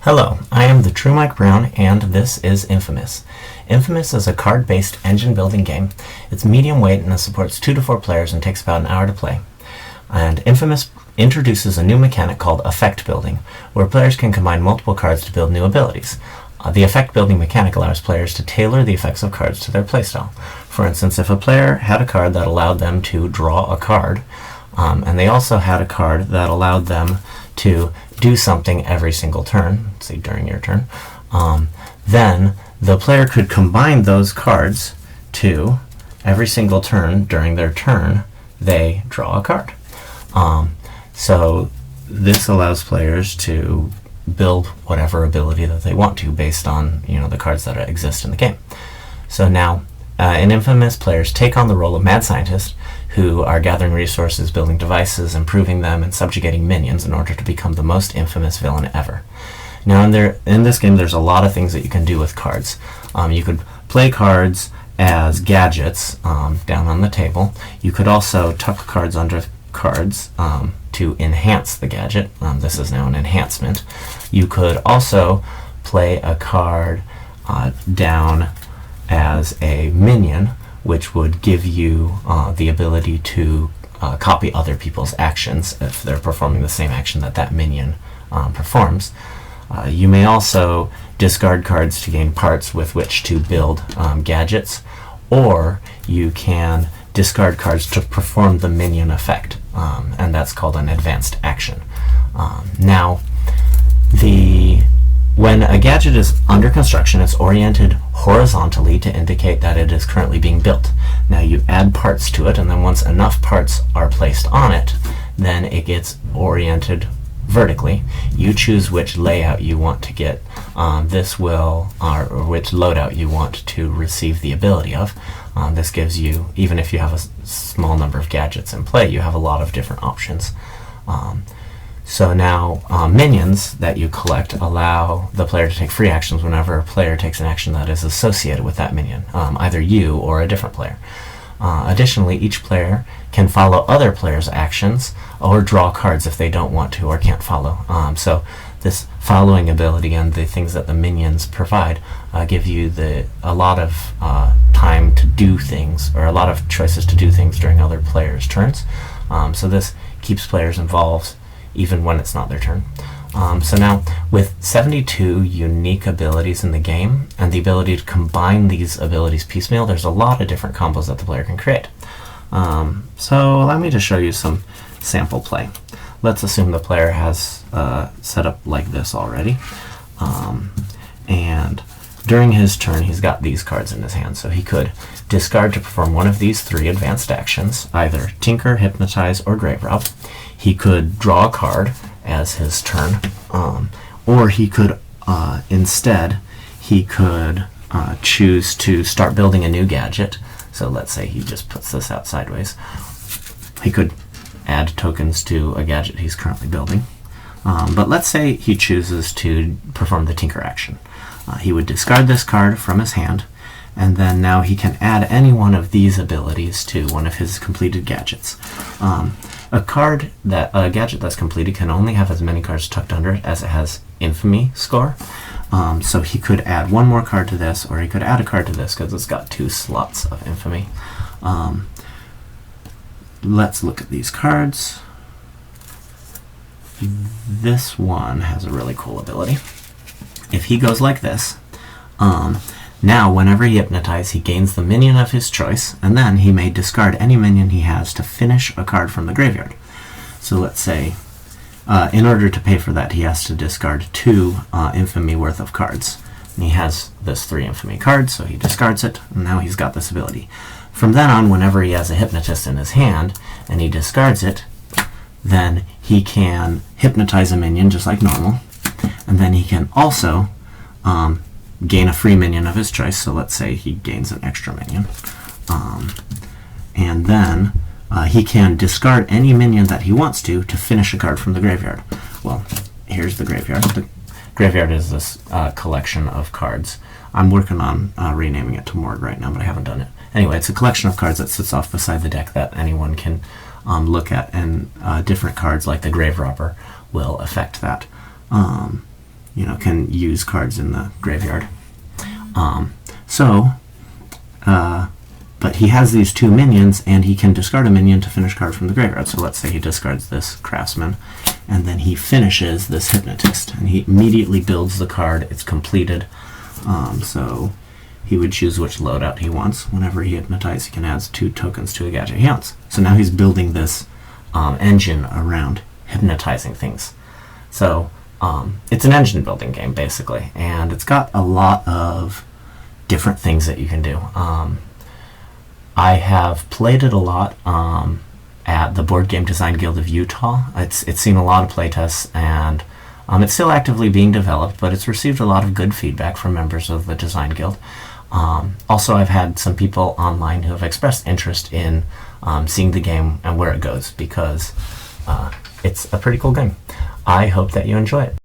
Hello, I am the True Mike Brown, and this is Infamous. Infamous is a card-based engine-building game. It's medium weight and it supports 2 to 4 players and takes about an hour to play. And Infamous introduces a new mechanic called effect building, where players can combine multiple cards to build new abilities. The effect building mechanic allows players to tailor the effects of cards to their playstyle. For instance, if a player had a card that allowed them to draw a card, and they also had a card that allowed them to do something every single turn, say during your turn, then the player could combine those cards to every single turn during their turn they draw a card. So this allows players to build whatever ability that they want to based on the cards that exist in the game. So now in Infamous, players take on the role of mad scientists who are gathering resources, building devices, improving them, and subjugating minions in order to become the most infamous villain ever. Now in this game there's a lot of things that you can do with cards. You could play cards as gadgets down on the table. You could also tuck cards under cards to enhance the gadget. This is now an enhancement. You could also play a card down as a minion, which would give you the ability to copy other people's actions if they're performing the same action that that minion performs. You may also discard cards to gain parts with which to build gadgets, or you can discard cards to perform the minion effect, and that's called an advanced action. When a gadget is under construction, it's oriented horizontally to indicate that it is currently being built. Now you add parts to it, and then once enough parts are placed on it, then it gets oriented vertically. You choose which layout you want to get. Or which loadout you want to receive the ability of. This gives you, even if you have a small number of gadgets in play, you have a lot of different options. So now minions that you collect allow the player to take free actions whenever a player takes an action that is associated with that minion, either you or a different player. Additionally, each player can follow other players' actions or draw cards if they don't want to or can't follow. So this following ability and the things that the minions provide give you a lot of time to do things, or a lot of choices to do things during other players' turns. So this keeps players involved even when it's not their turn. So now, with 72 unique abilities in the game, and the ability to combine these abilities piecemeal, there's a lot of different combos that the player can create. So allow me to show you some sample play. Let's assume the player has set up like this already, and during his turn he's got these cards in his hand, so he could discard to perform one of these 3 advanced actions, either Tinker, Hypnotize, or Grave Rob. He could draw a card as his turn, or he could instead choose to start building a new gadget. So let's say he just puts this out sideways. He could add tokens to a gadget he's currently building. But let's say he chooses to perform the Tinker action. He would discard this card from his hand, and then now he can add any one of these abilities to one of his completed gadgets. A gadget that's completed can only have as many cards tucked under it as it has infamy score. So he could add one more card to this, or he could add a card to this because it's got 2 slots of infamy. Let's look at these cards. This one has a really cool ability. If he goes like this, now whenever he hypnotizes, he gains the minion of his choice, and then he may discard any minion he has to finish a card from the graveyard. So let's say, in order to pay for that, he has to discard 2 infamy worth of cards. And he has this 3 infamy cards, so he discards it, and now he's got this ability. From then on, whenever he has a hypnotist in his hand, and he discards it, then he can hypnotize a minion just like normal, and then he can also gain a free minion of his choice. So let's say he gains an extra minion, and then he can discard any minion that he wants to finish a card from the graveyard. Well, here's the graveyard. The graveyard is this collection of cards. I'm working on renaming it to Morgue right now, but I haven't done it. Anyway, it's a collection of cards that sits off beside the deck that anyone can look at, and different cards like the Grave Robber will affect that. can use cards in the graveyard. But he has these 2 minions, and he can discard a minion to finish card from the graveyard. So let's say he discards this Craftsman, and then he finishes this Hypnotist, and he immediately builds the card. It's completed. So he would choose which loadout he wants. Whenever he hypnotizes, he can add 2 tokens to a gadget he owns. So now he's building this engine around hypnotizing things. So it's an engine building game, basically, and it's got a lot of different things that you can do. I have played it a lot at the Board Game Design Guild of Utah. It's seen a lot of playtests, and it's still actively being developed, but it's received a lot of good feedback from members of the Design Guild. Also, I've had some people online who have expressed interest in seeing the game and where it goes, because it's a pretty cool game. I hope that you enjoy it.